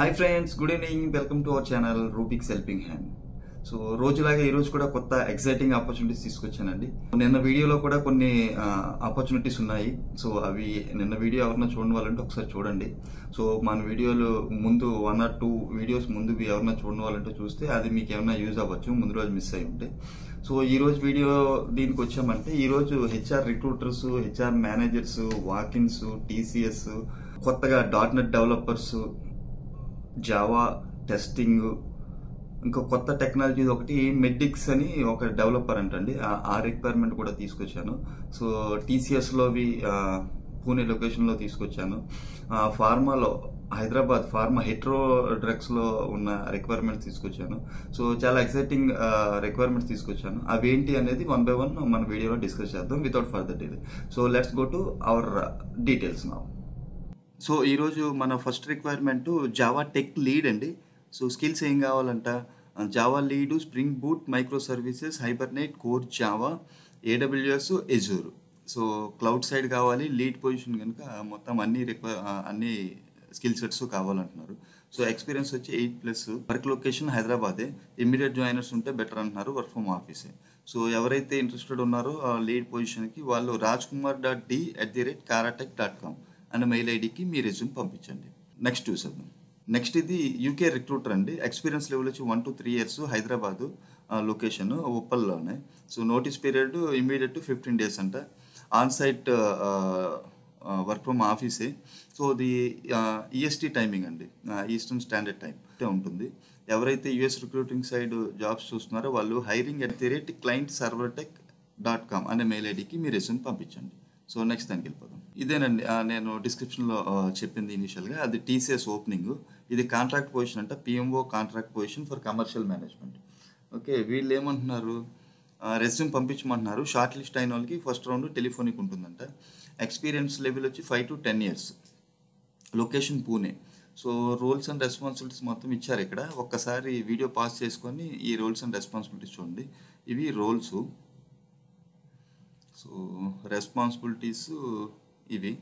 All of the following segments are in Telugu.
Hi friends, good evening. Welcome to our channel Rubik's helping hand. So రోజులాగా ఈ రోజు కూడా కొత్త ఎక్సైటింగ్ ఆపర్చునిటీస్ తీసుకొచ్చానండి. నిన్న వీడియోలో కూడా కొన్ని ఆపర్చునిటీస్ ఉన్నాయి. సో అవి నిన్న వీడియో ఎవరన్నా చూడని వాళ్ళంటే ఒకసారి చూడండి. సో మన వీడియోలు ముందు 1 or 2 వీడియోస్ ముందు ఎవరన్నా చూడని వాళ్ళంటే చూస్తే అది మీకు ఏమైనా యూజ్ అవ్వచ్చు, ముందు రోజు మిస్ అయి ఉంటే. సో ఈ రోజు వీడియో దీనికి వచ్చామంటే, ఈ రోజు HR recruiters, HR managers, walk-ins, TCS, కొత్తగా .NET డెవలపర్స్, జావా టెస్టింగ్, ఇంకా కొత్త టెక్నాలజీ ఒకటి మెడిక్స్ అని ఒక డెవలపర్ అంటండి. ఆ రిక్వైర్మెంట్ కూడా తీసుకొచ్చాను. సో టీసీఎస్లోవి పూణే లొకేషన్లో తీసుకొచ్చాను. ఫార్మాలో హైదరాబాద్ ఫార్మా హెట్రో డ్రగ్స్లో ఉన్న రిక్వైర్మెంట్స్ తీసుకొచ్చాను. సో చాలా ఎక్సైటింగ్ రిక్వైర్మెంట్స్ తీసుకొచ్చాను. అవేంటి అనేది 1 by 1 మన వీడియోలో డిస్కస్ చేద్దాం without further delay. So let's go to our details now. So ఈరోజు మన first requirement Java tech lead అండి. సో స్కిల్స్ ఏం కావాలంట, Java lead, spring boot, micro services, Hibernate, core Java, AWS, Azure. So cloud side కావాలి. లీడ్ పొజిషన్ కనుక మొత్తం అన్ని స్కిల్ సెట్స్ కావాలంటున్నారు. సో ఎక్స్పీరియన్స్ వచ్చి 8+. వర్క్ లొకేషన్ హైదరాబాదే. ఇమ్మీడియట్ జాయినర్స్ ఉంటే బెటర్ అంటున్నారు, వర్క్ ఫ్రమ్ ఆఫీసే. సో ఎవరైతే ఇంట్రెస్టెడ్ ఉన్నారో లీడ్ పొజిషన్కి వాళ్ళు rajkumar.d@karatech.com అనే మెయిల్ ఐడికి మీ రెజ్యూమ్ పంపించండి. నెక్స్ట్ చూసేద్దాం. నెక్స్ట్ ఇది యూకే రిక్రూటర్ అండి. ఎక్స్పీరియన్స్ లెవెల్ వచ్చి 1 to 3 years, హైదరాబాదు లొకేషన్, ఉప్పల్లోనే. So notice period immediate 15 days అంట. ఆన్ సైట్ వర్క్ ఫ్రమ్ ఆఫీసే. సో అది ఈఎస్టీ టైమింగ్ అండి, ఈస్టర్న్ స్టాండర్డ్ టైం ఉంటుంది. ఎవరైతే యూఎస్ రిక్రూటింగ్ సైడ్ జాబ్స్ చూస్తున్నారో వాళ్ళు hiring@clientservertech.com అనే మెయిల్ ఐడికి మీ రెజ్యూమ్ పంపించండి. సో నెక్స్ట్ దానికి వెళ్ళిపోదాం. ఇదేనండి నేను డిస్క్రిప్షన్లో చెప్పింది ఇనిషియల్గా, అది టీసీఎస్ ఓపెనింగ్. ఇది కాంట్రాక్ట్ పొజిషన్ అంట, PMO contract position for commercial management. Okay, వీళ్ళు ఏమంటున్నారు, రెజ్యూమ్ పంపించమంటున్నారు. షార్ట్ లిస్ట్ అయిన వాళ్ళకి ఫస్ట్ రౌండ్ టెలిఫోనిక్ ఉంటుందంట. ఎక్స్పీరియన్స్ లెవెల్ వచ్చి 5 to 10 years, location Pune. So roles and responsibilities మొత్తం ఇచ్చారు ఇక్కడ. ఒక్కసారి వీడియో పాస్ చేసుకొని ఈ రోల్స్ అండ్ రెస్పాన్సిబిలిటీస్ చూడండి. ఇవి రోల్స్, సో రెస్పాన్సిబిలిటీస్ ఇవి.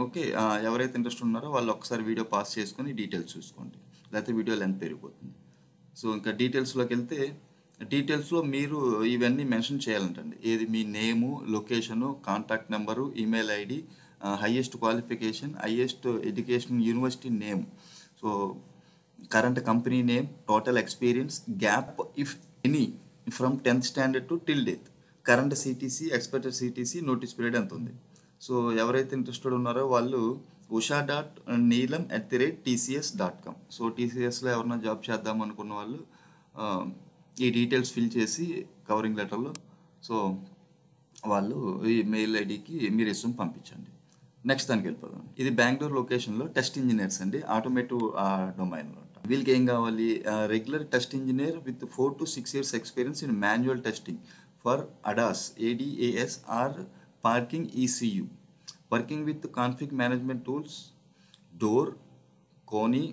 ఓకే, ఎవరైతే ఇంట్రెస్ట్ ఉన్నారో వాళ్ళు ఒకసారి వీడియో పాస్ చేసుకొని డీటెయిల్స్ చూసుకోండి, లేకపోతే వీడియో లెంత్ పెరిగిపోతుంది. సో ఇంకా డీటెయిల్స్లోకి వెళ్తే, డీటెయిల్స్లో మీరు ఇవన్నీ మెన్షన్ చేయాలంటండి. ఏది మీ name, location, contact number, email ID, highest qualification, highest education, university name, so current company name, total experience, gap if any from 10th standard to till date, current CTC, expected CTC, notice period ఎంత ఉంది. సో ఎవరైతే ఇంట్రెస్టెడ్ ఉన్నారో వాళ్ళు usha.neelam@tcs.com. సో టీసీఎస్లో ఎవరైనా జాబ్ చేద్దాం అనుకున్న వాళ్ళు ఈ డీటెయిల్స్ ఫిల్ చేసి కవరింగ్ లెటర్లో, సో వాళ్ళు ఈ మెయిల్ ఐడికి మీ రెజ్యూమ్ పంపించండి. నెక్స్ట్ దానికి వెళ్ళిపోదాం. ఇది బెంగళూరు లొకేషన్లో టెస్ట్ ఇంజనీర్స్ అండి, ఆటోమేటివ్ డొమైన్లో. వీళ్ళకి ఏం కావాలి, regular test engineer with 4 to 6 years experience in manual testing for ADAS or parking ECU, working with config management tools, DOORS, Kony,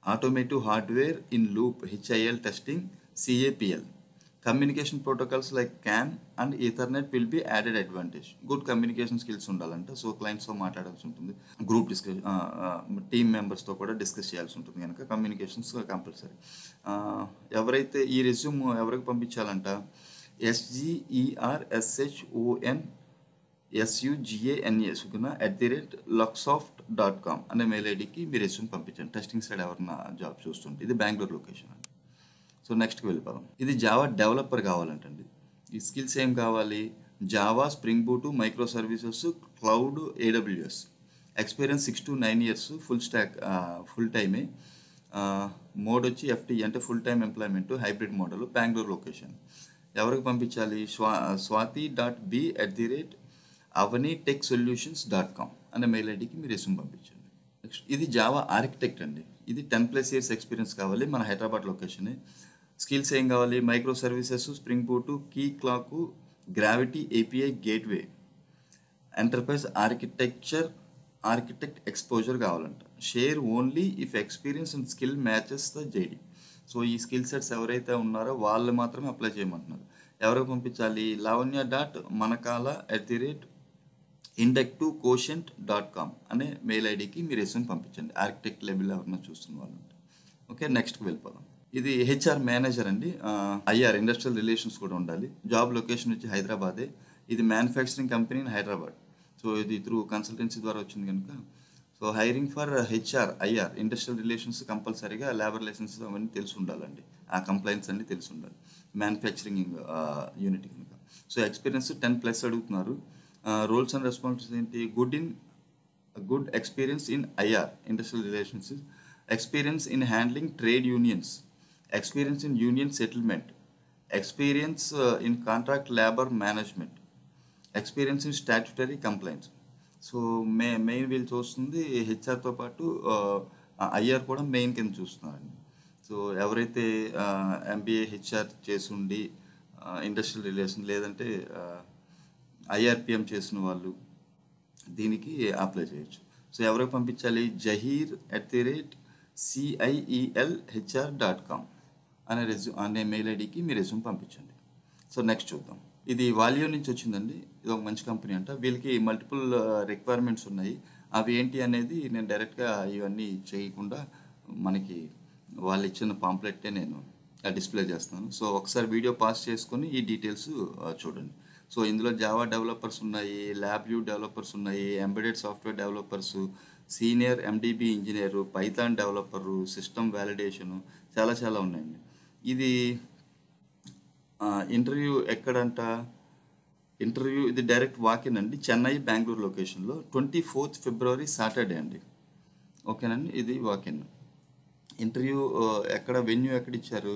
automotive hardware in loop, HIL testing, CAPL. Communication protocols like CAN and ethernet will be added advantage. Good communication skills ఉండాలంట. సో క్లయింట్స్తో మాట్లాడాల్సి ఉంటుంది, గ్రూప్ టీమ్ మెంబర్స్తో కూడా డిస్కస్ చేయాల్సి ఉంటుంది కనుక కమ్యూనికేషన్స్ కంపల్సరీ. ఎవరైతే ఈ రెజ్యూమ్ ఎవరికి పంపించాలంట, SGERSHONSUGANS@luxsoft.com అనే మెయిల్ ఐడికి మీ రెజ్యూమ్ పంపించండి. టెస్టింగ్ సైడ్ ఎవరైనా జాబ్ చూస్తుంటే. ఇది బెంగళూరు లొకేషన్ అండి. సో నెక్స్ట్కి వెళ్ళిపోదాం. ఇది జావా డెవలపర్ కావాలంటండి. ఈ స్కిల్స్ ఏం కావాలి, Java, spring boot, micro services, cloud, AWS. Experience 6 to 9 years, full stock, full టైమే. మోడ్ వచ్చి FTE అంటే full time employment, hybrid model, Bengaluru location. ఎవరికి పంపించాలి, swati.b@avanitechsolutions.com అనే మెయిల్ ఐడికి మీరు రెజ్యూమ్ పంపించండి. నెక్స్ట్ ఇది జావా ఆర్కిటెక్ట్ అండి. ఇది 10+ years ఎక్స్పీరియన్స్ కావాలి, మన హైదరాబాద్ లొకేషనే. స్కిల్స్ ఏం కావాలి, microservices, spring boot, Keycloak, gravity API gateway, enterprise architect exposure కావాలంట. Share only if experience and skill matches the JD. So ఈ స్కిల్ సెట్స్ ఎవరైతే ఉన్నారో వాళ్ళు మాత్రమే అప్లై చేయమంటున్నారు. ఎవరికి పంపించాలి? lavanya.manakala@indec2quotient.com అనే మెయిల్ ఐడికి మీ రెజ్యూమ్ పంపించండి. ఆర్కిటెక్ట్ లెవెల్ ఎవరన్నా చూస్తున్న వాళ్ళు. ఓకే, నెక్స్ట్కి వెళ్ళిపోదాం. ఇది హెచ్ఆర్ మేనేజర్ అండి. ఐఆర్ ఇండస్ట్రియల్ రిలేషన్స్ కూడా ఉండాలి. జాబ్ లొకేషన్ వచ్చి హైదరాబాదే. ఇది manufacturing company in Hyderabad. So ఇది త్రూ కన్సల్టెన్సీ ద్వారా వచ్చింది కనుక so hiring for HR IR industrial relations కంపల్సరీగా లేబర్ లైసెన్స్ అవన్నీ తెలిసి ఉండాలండి. ఆ కంప్లైంట్స్ అన్నీ తెలిసి ఉండాలి మ్యానుఫ్యాక్చరింగ్ యూనిట్ కనుక. సో ఎక్స్పీరియన్స్ 10+ అడుగుతున్నారు. రోల్స్ అండ్ రెస్పాన్సిబిలిటీస్ ఏంటి? Good experience in IR industrial relations, experience in handling trade unions, experience in union settlement, experience in contract labor management, experience in statutory compliance. So main వీళ్ళు చూస్తుంది హెచ్ఆర్తో పాటు ఐఆర్ కూడా మెయిన్ కింద చూస్తున్నారండి. సో ఎవరైతే ఎంబీఏ హెచ్ఆర్ చేసుండి ఇండస్ట్రియల్ రిలేషన్ లేదంటే ఐఆర్పిఎం చేసిన వాళ్ళు దీనికి అప్లై చేయొచ్చు. సో ఎవరికి పంపించాలి? jahir@cielhr.com అనే మెయిల్ ఐడికి మీ రెజ్యూమ్ పంపించండి. సో నెక్స్ట్ చూద్దాం. ఇది వాలియో నుంచి వచ్చిందండి. ఇది ఒక మంచి కంపెనీ అంట. వీళ్ళకి మల్టిపుల్ రిక్వైర్మెంట్స్ ఉన్నాయి. అవి ఏంటి అనేది నేను డైరెక్ట్గా ఇవన్నీ చేయకుండా మనకి వాళ్ళు ఇచ్చిన పాంప్లెట్టే నేను డిస్ప్లే చేస్తాను. సో ఒకసారి వీడియో పాస్ చేసుకొని ఈ డీటెయిల్స్ చూడండి. సో ఇందులో జావా డెవలపర్స్ ఉన్నాయి, ల్యాబ్ వ్యూ డెవలపర్స్ ఉన్నాయి, embedded software developers, senior MDB engineer, Python developer, system validation, చాలా ఉన్నాయండి. ఇది ఇంటర్వ్యూ ఎక్కడంట? ఇంటర్వ్యూ ఇది డైరెక్ట్ వాకిన్ అండి. చెన్నై బెంగళూరు లొకేషన్లో 24th February సాటర్డే అండి. ఓకేనండి, ఇది వాకిన్. ఇంటర్వ్యూ ఎక్కడ? వెన్యూ ఎక్కడ ఇచ్చారు?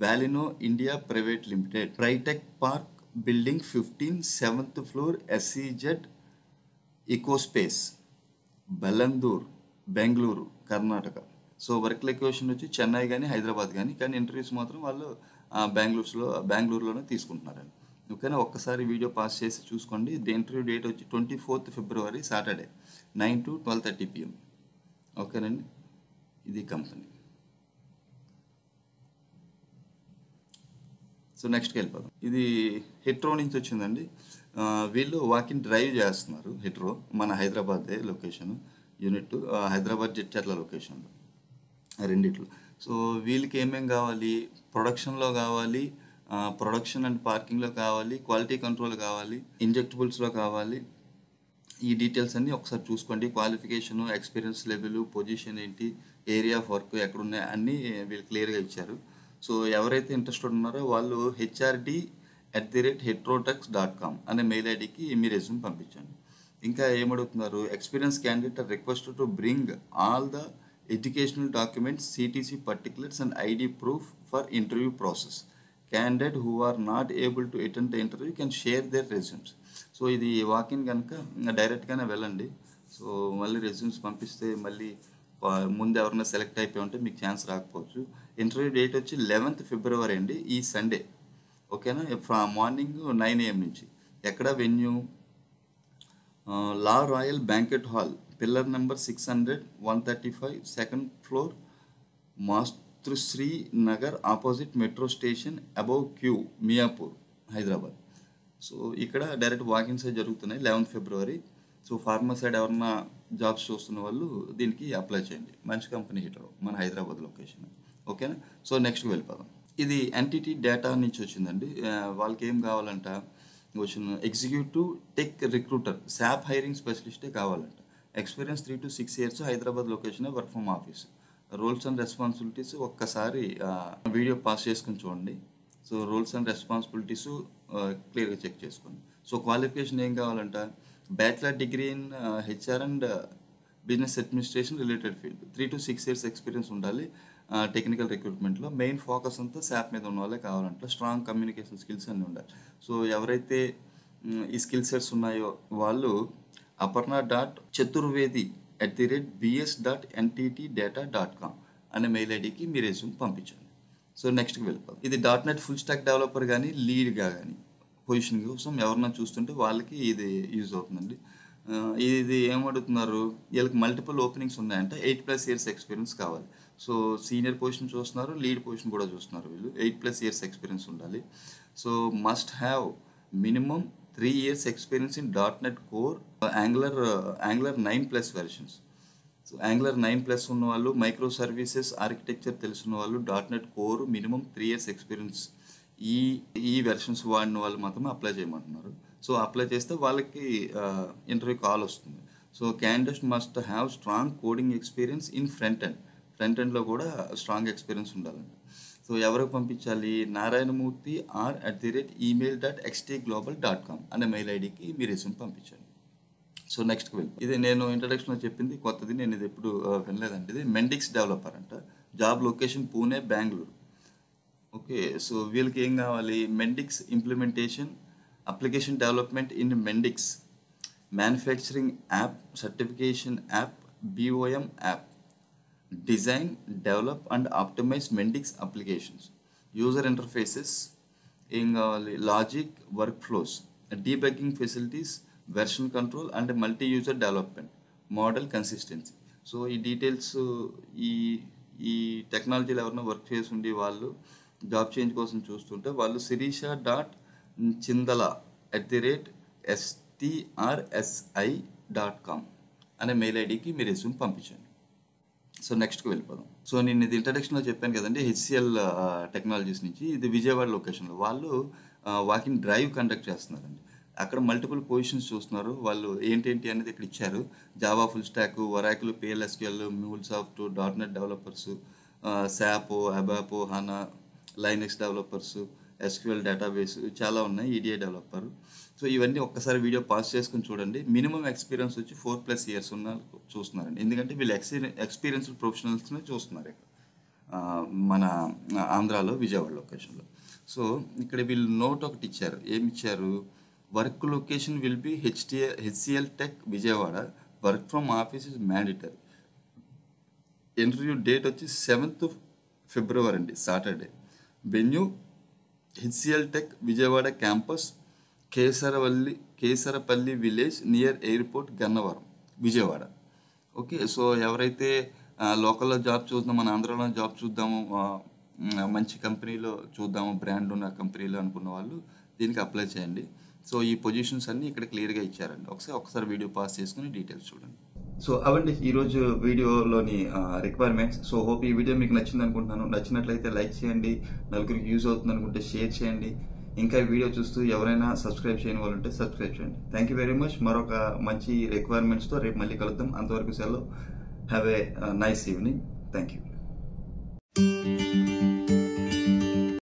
Valeo India private limited, Tritech park building 15, 7th floor, SEZ Ecospace, Bellandur, Bengaluru, Karnataka. So work location వచ్చి చెన్నై కానీ హైదరాబాద్ కానీ ఇంటర్వ్యూస్ మాత్రం వాళ్ళు బెంగళూరులోనే తీసుకుంటున్నారండి. ఓకేనా, ఒక్కసారి వీడియో పాస్ చేసి చూసుకోండి. ది ఇంటర్వ్యూ డేట్ వచ్చి 24th February Saturday 9 to 12:30 PM. ఓకేనండి, ఇది కంపెనీ. సో నెక్స్ట్కి వెళ్ళిపోదాం. ఇది హెట్రో నుంచి వచ్చిందండి. వీళ్ళు వాకిన్ డ్రైవ్ చేస్తున్నారు. హెట్రో మన హైదరాబాదే లొకేషన్ యూనిట్, హైదరాబాద్ జడ్చర్ల లొకేషన్లో రెండిట్లో. సో వీళ్ళకి ఏమేం కావాలి? ప్రొడక్షన్లో కావాలి, ప్రొడక్షన్ అండ్ పార్కింగ్లో కావాలి, క్వాలిటీ కంట్రోల్ కావాలి, ఇంజెక్టబుల్స్లో కావాలి. ఈ డీటెయిల్స్ అన్నీ ఒకసారి చూసుకోండి. క్వాలిఫికేషను, ఎక్స్పీరియన్స్ లెవెల్, పొజిషన్ ఏంటి, ఏరియా ఆఫ్ వర్క్ ఎక్కడున్నాయి అన్నీ వీళ్ళు క్లియర్గా ఇచ్చారు. సో ఎవరైతే ఇంట్రెస్టెడ్ ఉన్నారో వాళ్ళు hrd@heterotex.com అనే మెయిల్ ఐడికి మీ రెజ్యూమ్ పంపించండి. ఇంకా ఏమడుగుతున్నారు? Experience candidate are requested to bring all the educational documents, CTC particulars and ID proof for interview process. Candidate who are not able to attend the interview can share their resumes. So ఇది వాకిన్ కనుక డైరెక్ట్గానే వెళ్ళండి. సో మళ్ళీ రెజ్యూమ్స్ పంపిస్తే మళ్ళీ ముందు ఎవరైనా సెలెక్ట్ అయిపోయి ఉంటే మీకు ఛాన్స్ రాకపోవచ్చు. ఇంటర్వ్యూ డేట్ వచ్చి 11th February అండి, ఈ సండే. ఓకేనా, మార్నింగ్ 9 AM నుంచి. ఎక్కడ? Venue La royal banquet hall, pillar number 600, 135, 2nd floor, Matrusri Nagar, opposite metro station, above Q, Miyapur, Hyderabad. So ఇక్కడ డైరెక్ట్ వాకిన్స్ జరుగుతున్నాయి 11th February. So pharma side ఎవరన్నా జాబ్స్ చూస్తున్న వాళ్ళు దీనికి అప్లై చేయండి. మంచి కంపెనీ హెట్రో, మన హైదరాబాద్ లొకేషన్. ఓకేనా, సో నెక్స్ట్ వెళ్ళిపోదాం. ఇది ఎన్టీటీ డేటా నుంచి వచ్చిందండి. వాళ్ళకి ఏం కావాలంట? వచ్చిన executive tech recruiter, SAP hiring స్పెషలిస్టే కావాలంట. Experience 3 to 6 years, Hyderabad location, work from office. Roles and responsibilities ఒక్కసారి వీడియో పాస్ చేసుకుని చూడండి. సో రోల్స్ అండ్ రెస్పాన్సిబిలిటీస్ క్లియర్గా చెక్ చేసుకోండి. సో క్వాలిఫికేషన్ ఏం కావాలంట? Bachelor degree in HR and business administration related field, 3 to 6 years experience ఉండాలి. టెక్నికల్ రిక్రూట్మెంట్లో మెయిన్ ఫోకస్ అంతా SAP మీద ఉన్న వాళ్ళే కావాలంట. స్ట్రాంగ్ కమ్యూనికేషన్ స్కిల్స్ అన్నీ ఉండాలి. సో ఎవరైతే ఈ స్కిల్ సెట్స్ ఉన్నాయో వాళ్ళు aparna.chaturvedi@bs.nttdata.com అనే మెయిల్ ఐడికి మీ రెజ్యూమ్ పంపించండి. సో నెక్స్ట్కి వెళ్ళిపోతాం. ఇది .NET ఫుల్ స్టాక్ డెవలపర్ కానీ లీడ్గా కానీ పొజిషన్ కోసం ఎవరన్నా చూస్తుంటే వాళ్ళకి ఇది యూజ్ అవుతుందండి. ఇది ఏమడుగుతున్నారు? వీళ్ళకి మల్టిపుల్ ఓపెనింగ్స్ ఉన్నాయంట. 8+ years ఎక్స్పీరియన్స్ కావాలి. సో సీనియర్ పొజిషన్ చూస్తున్నారు, లీడ్ పొజిషన్ కూడా చూస్తున్నారు. వీళ్ళు 8+ years ఎక్స్పీరియన్స్ ఉండాలి. So must have minimum 3 years experience in .NET core angular 9+ versions. So angular 9+ ఉన్న వాళ్ళు, మైక్రో సర్వీసెస్ ఆర్కిటెక్చర్ తెలుసున్న వాళ్ళు, .NET core minimum 3 years experience ఈ వెర్షన్స్ వాడిన వాళ్ళు మాత్రమే అప్లై చేయమంటున్నారు. సో అప్లై చేస్తే వాళ్ళకి ఇంటర్వ్యూ కాల్ వస్తుంది. So candidate must have strong coding experience in front ఎండ్లో కూడా స్ట్రాంగ్ ఎక్స్పీరియన్స్ ఉండాలండి. సో ఎవరికి పంపించాలి? నారాయణమూర్తి r@email.xtglobal.com అనే మెయిల్ ఐడికి మీ రెజ్యూమ్ పంపించండి. సో నెక్స్ట్కి వెళ్ళి, ఇది నేను ఇంట్రడక్షన్లో చెప్పింది కొత్తది, నేను ఇది ఎప్పుడు వినలేదండి. ఇది మెండిక్స్ డెవలపర్ అంట. Job location Pune, Bengaluru. Okay, so వీళ్ళకి ఏం కావాలి? Mendix implementation, application development in Mendix, manufacturing app, certification app, BOM app, design, develop and optimise Mendix applications, user interfaces, ఏం కావాలి? Logic, work flows, debugging facilities, version control and multi user development, model consistency. So ఈ డీటెయిల్స్, ఈ టెక్నాలజీలో ఎవరైనా వర్క్ చేసి ఉండి వాళ్ళు జాబ్ చేంజ్ కోసం చూస్తుంటే వాళ్ళు sirisha.chindala@strsi.com అనే మెయిల్ ఐడికి మీ రెజ్యూమ్ పంపించండి. సో నెక్స్ట్కి వెళ్ళిపోదాం. సో నేను ఇది ఇంట్రడక్షన్లో చెప్పాను కదండి, HCL టెక్నాలజీస్ నుంచి. ఇది విజయవాడ లొకేషన్లో వాళ్ళు వాకింగ్ డ్రైవ్ కండక్ట్ చేస్తున్నారండి. అక్కడ మల్టిపుల్ పొజిషన్స్ చూస్తున్నారు. వాళ్ళు ఏంటేంటి అనేది ఇక్కడ ఇచ్చారు. Java full stock, Oracle, PLSQL, MuleSoft, .NET developers, SAP, ABAP, HANA, Linux developers, SQL database చాలా ఉన్నాయి, EDI డెవలపర్. సో ఇవన్నీ ఒక్కసారి వీడియో పాస్ చేసుకుని చూడండి. మినిమం ఎక్స్పీరియన్స్ వచ్చి 4+ years ఉన్న చూస్తున్నారండి. ఎందుకంటే వీళ్ళు ఎక్స్పీరియన్స్డ్ ప్రొఫెషనల్స్ని చూస్తున్నారు ఇక్కడ మన ఆంధ్రాలో విజయవాడ లొకేషన్లో. సో ఇక్కడ వీళ్ళు నోట్ ఒకటి ఇచ్చారు. ఏమి ఇచ్చారు? Work location will be HCL tech Vijayawada, work from office is mandatory. Interview date వచ్చి 7th February అండి, Saturday. Venue HCL tech Vijayawada campus, Kesarapalli village near airport, Gannavaram, Vijayawada. Okay, so ఎవరైతే లోకల్లో జాబ్ చూద్దాం, మన ఆంధ్రాలో జాబ్ చూద్దాము, మంచి కంపెనీలో చూద్దాము, బ్రాండ్ ఉన్న కంపెనీలో అనుకున్న వాళ్ళు దీనికి అప్లై చేయండి. సో ఈ పొజిషన్స్ అన్నీ ఇక్కడ క్లియర్గా ఇచ్చారండి. ఒకసారి వీడియో పాస్ చేసుకుని డీటెయిల్స్ చూడండి. సో అవండి ఈరోజు వీడియోలోని రిక్వైర్మెంట్స్. సో హోప్ ఈ వీడియో మీకు నచ్చింది అనుకుంటున్నాను. నచ్చినట్లయితే లైక్ చేయండి, నలుగురికి యూజ్ అవుతుంది అనుకుంటే షేర్ చేయండి. ఇంకా ఈ వీడియో చూస్తూ ఎవరైనా సబ్స్క్రైబ్ చేయని వాళ్ళు ఉంటే సబ్స్క్రైబ్ చేయండి. Thank you very much. మరొక మంచి రిక్వైర్మెంట్స్తో రేపు మళ్ళీ కలుద్దాం. అంతవరకు సెలవు. Have a nice evening. Thank you.